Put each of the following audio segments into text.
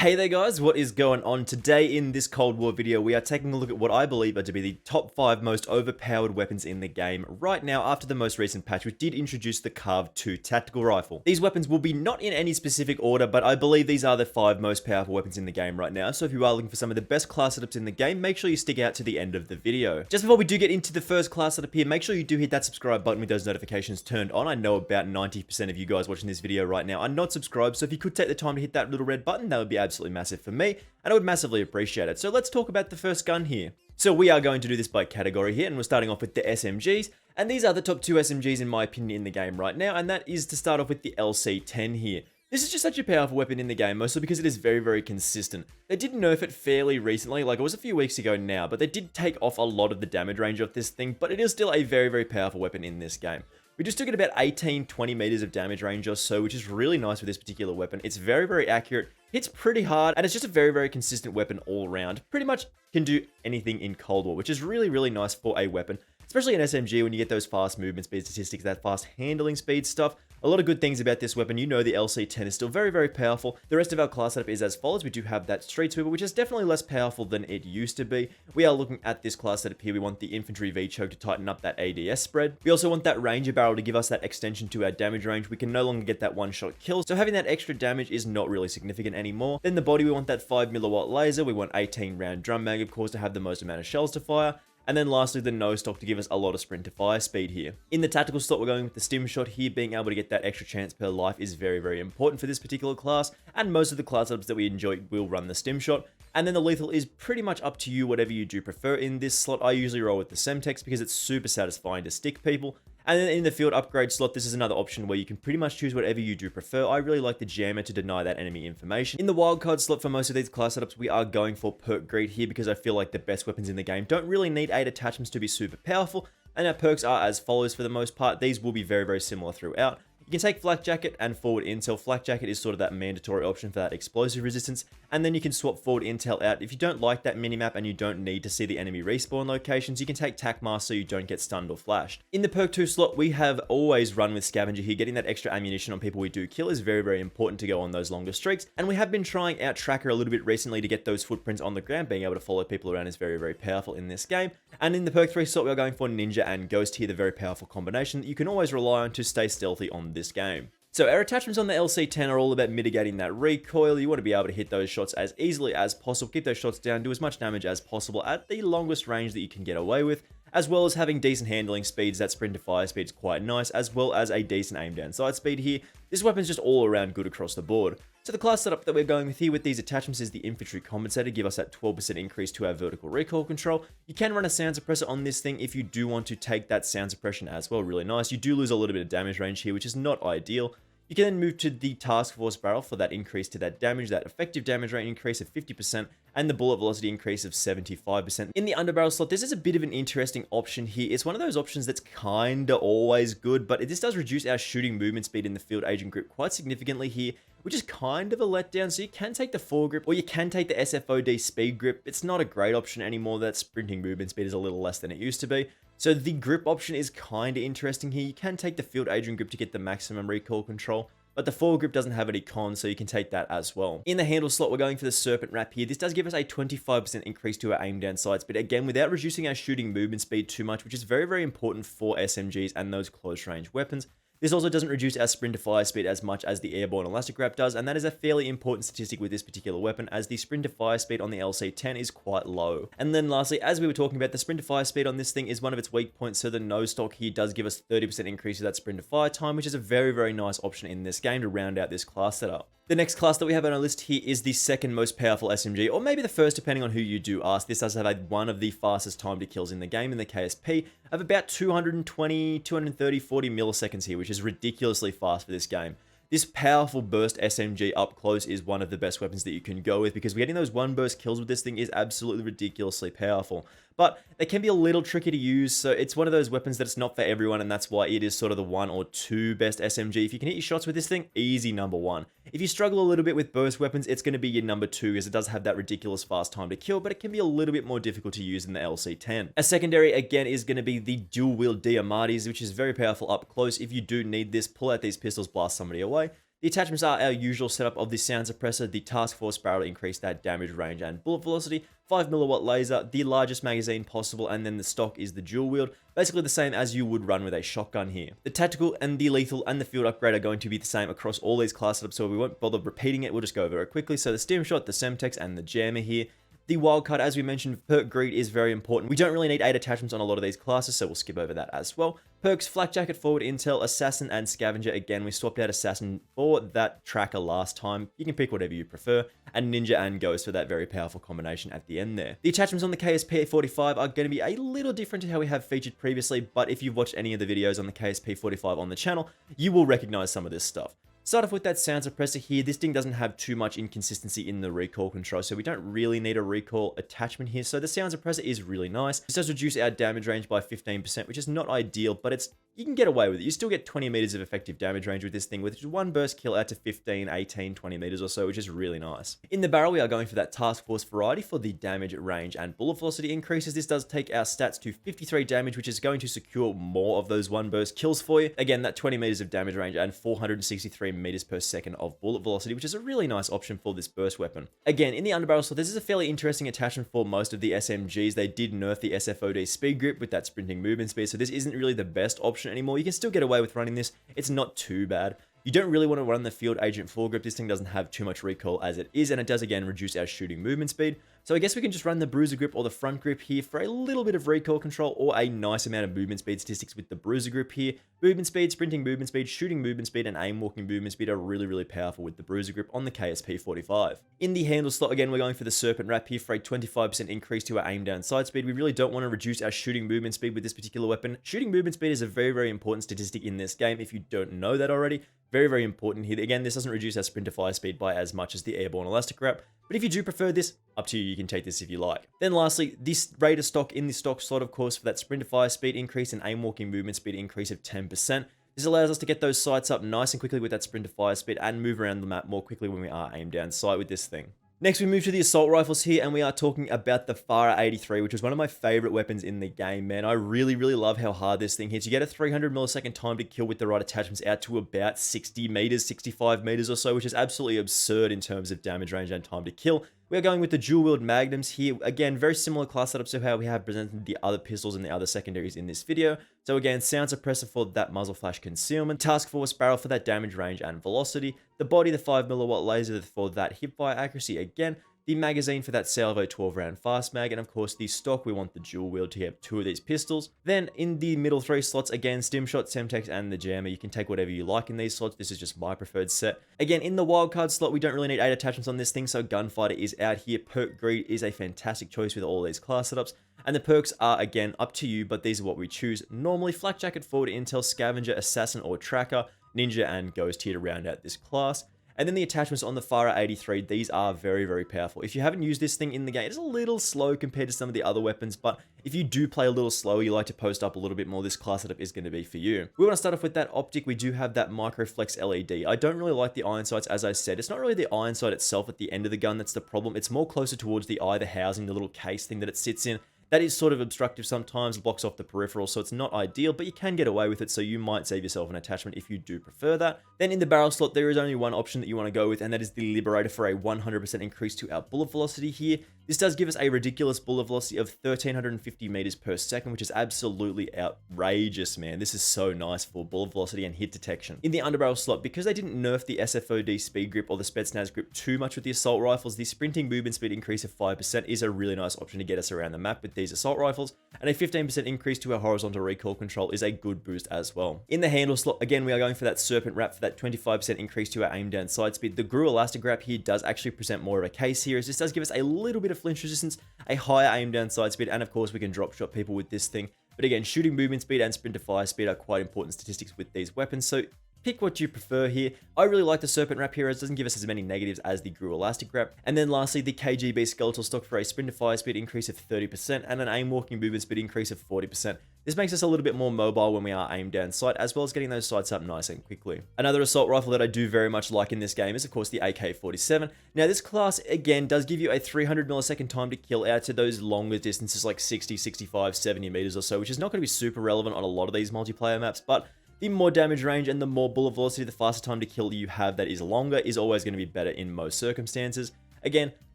Hey there guys, what is going on? Today in this Cold War video, we are taking a look at what I believe are to be the top 5 most overpowered weapons in the game right now after the most recent patch, which did introduce the CARV.2 tactical rifle. These weapons will be not in any specific order, but I believe these are the 5 most powerful weapons in the game right now, so if you are looking for some of the best class setups in the game, make sure you stick out to the end of the video. Just before we do get into the first class setup here, make sure you do hit that subscribe button with those notifications turned on. I know about 90% of you guys watching this video right now are not subscribed, so if you could take the time to hit that little red button, that would be absolutely massive for me, and I would massively appreciate it. So let's talk about the first gun here. So we are going to do this by category here, and we're starting off with the SMGs, and these are the top 2 SMGs in my opinion in the game right now, and that is to start off with the LC10 here. This is just such a powerful weapon in the game, mostly because it is very, very consistent. They did nerf it fairly recently, like it was a few weeks ago now, but they did take off a lot of the damage range of this thing, but it is still a very, very powerful weapon in this game. We just took it about 18-20 meters of damage range or so, which is really nice with this particular weapon. It's very, very accurate, hits pretty hard, and it's just a very, very consistent weapon all around. Pretty much can do anything in Cold War, which is really, really nice for a weapon. Especially in SMG when you get those fast movement speed statistics, that fast handling speed stuff. A lot of good things about this weapon. You know the LC10 is still very, very powerful. The rest of our class setup is as follows. We do have that Street Sweeper, which is definitely less powerful than it used to be. We are looking at this class setup here. We want the Infantry V-Choke to tighten up that ADS spread. We also want that Ranger Barrel to give us that extension to our damage range. We can no longer get that one-shot kill, so having that extra damage is not really significant anymore. Then the body, we want that 5 milliwatt laser. We want 18 round drum mag, of course, to have the most amount of shells to fire. And then lastly, the nose stock to give us a lot of sprint to fire speed here. In the tactical slot, we're going with the stim shot here. Being able to get that extra chance per life is very, very important for this particular class. And most of the class setups that we enjoy will run the stim shot. And then the lethal is pretty much up to you, whatever you do prefer. In this slot, I usually roll with the Semtex because it's super satisfying to stick people. And then in the field upgrade slot, this is another option where you can pretty much choose whatever you do prefer. I really like the jammer to deny that enemy information. In the wildcard slot for most of these class setups, we are going for perk greed here because I feel like the best weapons in the game don't really need 8 attachments to be super powerful. And our perks are as follows for the most part. These will be very, very similar throughout. You can take Flak Jacket and Forward Intel. Flak Jacket is sort of that mandatory option for that explosive resistance, and then you can swap Forward Intel out. If you don't like that minimap and you don't need to see the enemy respawn locations, you can take Tac Mask so you don't get stunned or flashed. In the perk 2 slot, we have always run with Scavenger here. Getting that extra ammunition on people we do kill is very, very important to go on those longer streaks, and we have been trying out Tracker a little bit recently to get those footprints on the ground. Being able to follow people around is very, very powerful in this game. And in the perk 3 slot, we are going for Ninja and Ghost here, the very powerful combination that you can always rely on to stay stealthy on this game. So our attachments on the LC10 are all about mitigating that recoil. You want to be able to hit those shots as easily as possible, keep those shots down, do as much damage as possible at the longest range that you can get away with, as well as having decent handling speeds. That sprint to fire speed is quite nice, as well as a decent aim down sight speed here. This weapon's just all around good across the board. So the class setup that we're going with here with these attachments is the Infantry Compensator, give us that 12% increase to our vertical recoil control. You can run a sound suppressor on this thing if you do want to take that sound suppression as well, really nice. You do lose a little bit of damage range here, which is not ideal. You can then move to the Task Force Barrel for that increase to that damage, that effective damage rate increase of 50%, and the bullet velocity increase of 75%. In the underbarrel slot, this is a bit of an interesting option here. It's one of those options that's kinda always good, but this does reduce our shooting movement speed in the field agent grip quite significantly here, which is kind of a letdown. So you can take the foregrip, or you can take the SFOD speed grip. It's not a great option anymore. That sprinting movement speed is a little less than it used to be. So the grip option is kind of interesting here. You can take the field agent grip to get the maximum recoil control, but the foregrip doesn't have any cons, so you can take that as well. In the handle slot, we're going for the Serpent Wrap here. This does give us a 25% increase to our aim down sight speed, again, without reducing our shooting movement speed too much, which is very, very important for SMGs and those close range weapons. This also doesn't reduce our sprint to fire speed as much as the airborne elastic wrap does, and that is a fairly important statistic with this particular weapon, as the sprint to fire speed on the LC10 is quite low. And then lastly, as we were talking about, the sprint to fire speed on this thing is one of its weak points, so the nose stock here does give us 30% increase to that sprint to fire time, which is a very, very nice option in this game to round out this class setup. The next class that we have on our list here is the second most powerful SMG, or maybe the first depending on who you do ask. This does have one of the fastest time to kills in the game in the KSP of about 220, 230, 40 milliseconds here, which is ridiculously fast for this game. This powerful burst SMG up close is one of the best weapons that you can go with, because getting those one burst kills with this thing is absolutely ridiculously powerful. But they can be a little tricky to use, so it's one of those weapons that it's not for everyone, and that's why it is sort of the 1 or 2 best SMG. If you can hit your shots with this thing, easy number 1. If you struggle a little bit with burst weapons, it's going to be your number 2, as it does have that ridiculous fast time to kill, but it can be a little bit more difficult to use than the LC10. A secondary, again, is going to be the dual wield Diamatis, which is very powerful up close. If you do need this, pull out these pistols, blast somebody away. The attachments are our usual setup of the sound suppressor, the task force barrel to increase that damage range and bullet velocity, 5mm laser, the largest magazine possible, and then the stock is the dual wield, basically the same as you would run with a shotgun here. The tactical and the lethal and the field upgrade are going to be the same across all these class setups, so we won't bother repeating it, we'll just go over it quickly. So the stim shot, the semtex, and the jammer here. The wildcard, as we mentioned, perk greed is very important. We don't really need 8 attachments on a lot of these classes, so we'll skip over that as well. Perks, flak jacket, forward intel, assassin, and scavenger. Again, we swapped out assassin for that tracker last time. You can pick whatever you prefer. And ninja and ghost for that very powerful combination at the end there. The attachments on the KSP45 are going to be a little different to how we have featured previously, but if you've watched any of the videos on the KSP45 on the channel, you will recognize some of this stuff. Start off with that sound suppressor here. This thing doesn't have too much inconsistency in the recoil control, so we don't really need a recoil attachment here. So the sound suppressor is really nice. This does reduce our damage range by 15%, which is not ideal, but you can get away with it. You still get 20 meters of effective damage range with this thing, with one burst kill out to 15, 18, 20 meters or so, which is really nice. In the barrel, we are going for that task force variety for the damage range and bullet velocity increases. This does take our stats to 53 damage, which is going to secure more of those one burst kills for you. Again, that 20 meters of damage range and 463 meters per second of bullet velocity, which is a really nice option for this burst weapon. Again, in the underbarrel slot, this is a fairly interesting attachment for most of the SMGs. They did nerf the SFOD speed grip with that sprinting movement speed, so this isn't really the best option anymore. You can still get away with running this. It's not too bad. You don't really want to run the field agent full grip. This thing doesn't have too much recoil as it is, and it does again reduce our shooting movement speed. So I guess we can just run the bruiser grip or the front grip here for a little bit of recoil control or a nice amount of movement speed statistics with the bruiser grip here. Movement speed, sprinting movement speed, shooting movement speed, and aim walking movement speed are really, really powerful with the bruiser grip on the KSP45. In the handle slot, again, we're going for the serpent wrap here for a 25% increase to our aim down sight speed. We really don't want to reduce our shooting movement speed with this particular weapon. Shooting movement speed is a very, very important statistic in this game. If you don't know that already, very, very important here. Again, this doesn't reduce our sprint to fire speed by as much as the airborne elastic wrap, but if you do prefer this, up to you, you can take this if you like. Then lastly, this Raider stock in the stock slot, of course, for that sprint to fire speed increase and aim walking movement speed increase of 10%. This allows us to get those sights up nice and quickly with that sprint to fire speed and move around the map more quickly when we are aim down sight with this thing. Next, we move to the assault rifles here, and we are talking about the Fara 83, which is one of my favorite weapons in the game, man. I really, really love how hard this thing hits. You get a 300 millisecond time to kill with the right attachments out to about 60 meters, 65 meters or so, which is absolutely absurd in terms of damage range and time to kill. We are going with the dual wield magnums here. Again, very similar class setups to how we have presented the other pistols and the other secondaries in this video. So again, sound suppressor for that muzzle flash concealment, task force barrel for that damage range and velocity, the body, the 5mm laser for that hipfire accuracy again, the magazine for that salvo 12 round fast mag, and of course the stock, we want the dual wield to get 2 of these pistols. Then in the middle 3 slots, again, stim shot, semtex, and the jammer. You can take whatever you like in these slots. This is just my preferred set. Again, in the wildcard slot, we don't really need 8 attachments on this thing, so gunfighter is out here. Perk greed is a fantastic choice with all these class setups. And the perks are, again, up to you, but these are what we choose. Normally, flak jacket, forward intel, scavenger, assassin, or tracker, ninja, and ghost here to round out this class. And then the attachments on the Fara 83, these are very, very powerful. If you haven't used this thing in the game, it's a little slow compared to some of the other weapons, but if you do play a little slower, you like to post up a little bit more, this class setup is going to be for you. We want to start off with that optic. We do have that microflex LED. I don't really like the iron sights, as I said. It's not really the iron sight itself at the end of the gun that's the problem. It's more closer towards the eye, the housing, the little case thing that it sits in. That is sort of obstructive sometimes, blocks off the peripheral, so it's not ideal, but you can get away with it, so you might save yourself an attachment if you do prefer that. Then in the barrel slot, there is only one option that you want to go with, and that is the Liberator for a 100% increase to our bullet velocity here. This does give us a ridiculous bullet velocity of 1350 meters per second, which is absolutely outrageous, man. This is so nice for bullet velocity and hit detection. In the underbarrel slot, because they didn't nerf the SFOD speed grip or the Spetsnaz grip too much with the assault rifles, the sprinting movement speed increase of 5% is a really nice option to get us around the map with these assault rifles, and a 15% increase to our horizontal recoil control is a good boost as well. In the handle slot, again, we are going for that serpent wrap for that 25% increase to our aim down sight speed. The GRU elastic wrap here does actually present more of a case here, as this does give us a little bit of flinch resistance, a higher aim down sight speed, and of course we can drop shot people with this thing. But again, shooting movement speed and sprint to fire speed are quite important statistics with these weapons, so pick what you prefer here. I really like the serpent wrap here, as it doesn't give us as many negatives as the GRU elastic wrap. And then lastly, the KGB skeletal stock for a sprint to fire speed increase of 30% and an aim walking movement speed increase of 40%. This makes us a little bit more mobile when we are aimed down sight, as well as getting those sights up nice and quickly. Another assault rifle that I do very much like in this game is, of course, the AK47. Now, this class, again, does give you a 300 millisecond time to kill out to those longer distances, like 60, 65, 70 meters or so, which is not going to be super relevant on a lot of these multiplayer maps, but the more damage range and the more bullet velocity, the faster time to kill you have that is longer is always going to be better in most circumstances. Again,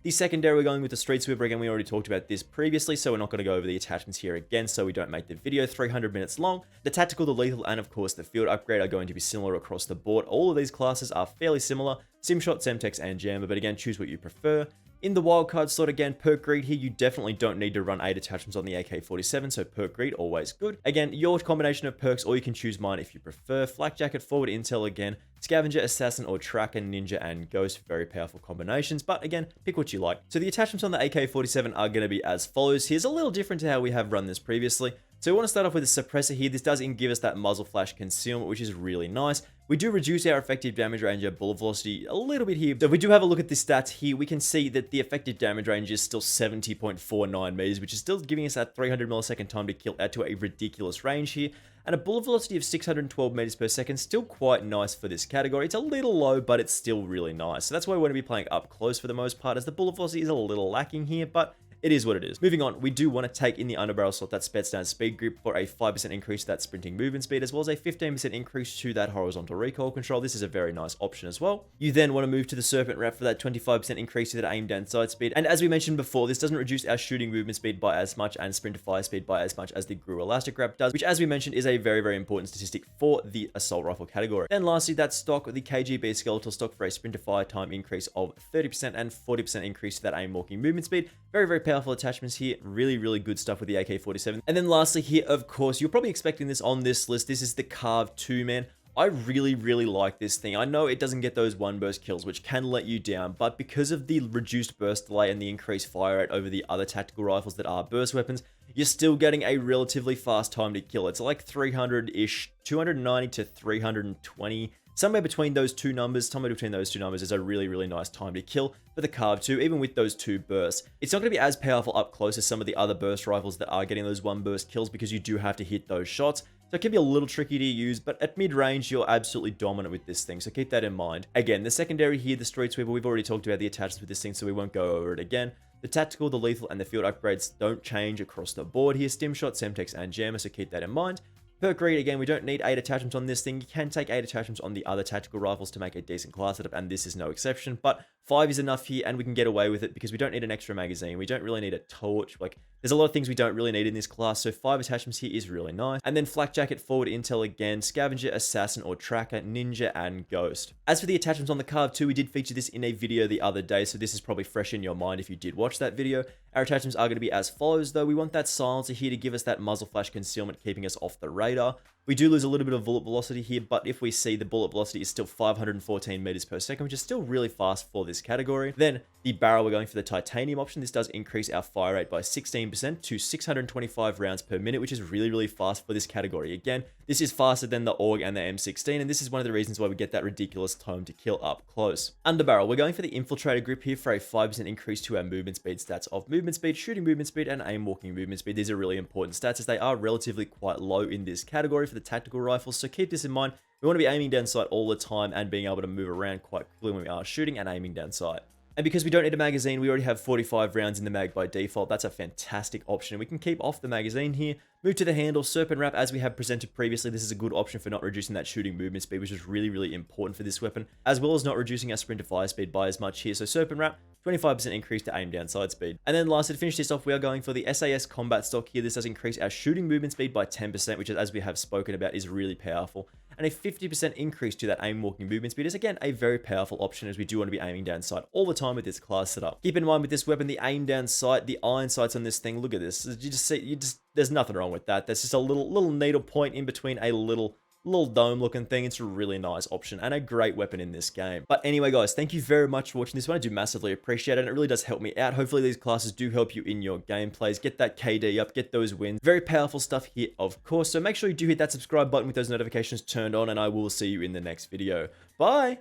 the secondary, we're going with the Street Sweeper. Again, we already talked about this previously, so we're not going to go over the attachments here again, so we don't make the video 300 minutes long. The Tactical, the Lethal, and of course the Field Upgrade are going to be similar across the board. All of these classes are fairly similar: Simshot, Semtex, and Jammer, but again, choose what you prefer. In the wildcard slot, again, Perk Greed here, you definitely don't need to run 8 attachments on the AK47, so Perk Greed, always good. Again, your combination of perks, or you can choose mine if you prefer. Flak Jacket, Forward Intel again, Scavenger, Assassin, or Tracker, Ninja, and Ghost, very powerful combinations, but again, pick what you like. So the attachments on the AK47 are going to be as follows. Here's a little different to how we have run this previously. So we want to start off with a suppressor here. This does give us that muzzle flash concealment, which is really nice. We do reduce our effective damage range, our bullet velocity a little bit here. So if we do have a look at the stats here, we can see that the effective damage range is still 70.49 meters, which is still giving us that 300 millisecond time to kill out to a ridiculous range here. And a bullet velocity of 612 meters per second, still quite nice for this category. It's a little low, but it's still really nice. So that's why we want to be playing up close for the most part, as the bullet velocity is a little lacking here, but it is what it is. Moving on, we do want to take in the underbarrel slot that Spetsnaz speed grip for a 5% increase to that sprinting movement speed, as well as a 15% increase to that horizontal recoil control. This is a very nice option as well. You then want to move to the Serpent Wrap for that 25% increase to that aim down sight speed. And as we mentioned before, this doesn't reduce our shooting movement speed by as much and sprint to fire speed by as much as the Gru Elastic Wrap does, which, as we mentioned, is a very, very important statistic for the assault rifle category. Then lastly, that stock, the KGB skeletal stock, for a sprint to fire time increase of 30% and 40% increase to that aim walking movement speed. Very, very powerful attachments here. Really, really good stuff with the AK47. And then lastly here, of course, you're probably expecting this on this list. This is the CARV.2, man. I really, really like this thing. I know it doesn't get those one burst kills, which can let you down, but because of the reduced burst delay and the increased fire rate over the other tactical rifles that are burst weapons, you're still getting a relatively fast time to kill. It's like 300-ish, 290 to 320. Somewhere between those two numbers, is a really, really nice time to kill for the CARV.2, even with those 2 bursts. It's not going to be as powerful up close as some of the other burst rifles that are getting those 1 burst kills, because you do have to hit those shots. So it can be a little tricky to use, but at mid-range, you're absolutely dominant with this thing, so keep that in mind. Again, the secondary here, the Street Sweeper, we've already talked about the attachments with this thing, so we won't go over it again. The Tactical, the Lethal, and the Field Upgrades don't change across the board here. Stimshot, Semtex, and Jammer, so keep that in mind. Perk Greed, again, we don't need 8 attachments on this thing. You can take 8 attachments on the other tactical rifles to make a decent class setup, and this is no exception. But 5 is enough here, and we can get away with it because we don't need an extra magazine. We don't really need a torch. Like, there's a lot of things we don't really need in this class, so 5 attachments here is really nice. And then Flak Jacket, Forward Intel again, Scavenger, Assassin, or Tracker, Ninja, and Ghost. As for the attachments on the CARV.2, we did feature this in a video the other day, so this is probably fresh in your mind if you did watch that video. Our attachments are going to be as follows, though. We want that silencer here to give us that muzzle flash concealment, keeping us off the radar. We do lose a little bit of bullet velocity here, but if we see the bullet velocity is still 514 meters per second, which is still really fast for this category. Then the barrel, we're going for the titanium option. This does increase our fire rate by 16% to 625 rounds per minute, which is really, really fast for this category. Again, this is faster than the AUG and the M16, and this is one of the reasons why we get that ridiculous time to kill up close. Underbarrel, we're going for the infiltrator grip here for a 5% increase to our movement speed stats of movement speed, shooting movement speed, and aim walking movement speed. These are really important stats as they are relatively quite low in this category for the tactical rifles, so keep this in mind. We want to be aiming down sight all the time and being able to move around quite quickly when we are shooting and aiming down sight. And because we don't need a magazine, we already have 45 rounds in the mag by default. That's a fantastic option. We can keep off the magazine here, move to the handle, Serpent Wrap, as we have presented previously. This is a good option for not reducing that shooting movement speed, which is really, really important for this weapon, as well as not reducing our sprint to fire speed by as much here. So Serpent Wrap, 25% increase to aim down side speed. And then lastly, to finish this off, we are going for the SAS combat stock here. This does increase our shooting movement speed by 10%, which, as we have spoken about, is really powerful. And a 50% increase to that aim walking movement speed is, again, a very powerful option, as we do want to be aiming down sight all the time with this class setup. Keep in mind with this weapon, the aim down sight, the iron sights on this thing, look at this. You just see, there's nothing wrong with that. There's just a little needle point in between a little dome looking thing. It's a really nice option and a great weapon in this game. But anyway, guys, thank you very much for watching this one. I do massively appreciate it, and it really does help me out. Hopefully these classes do help you in your gameplays. Get that KD up, get those wins. Very powerful stuff here, of course. So make sure you do hit that subscribe button with those notifications turned on, and I will see you in the next video. Bye!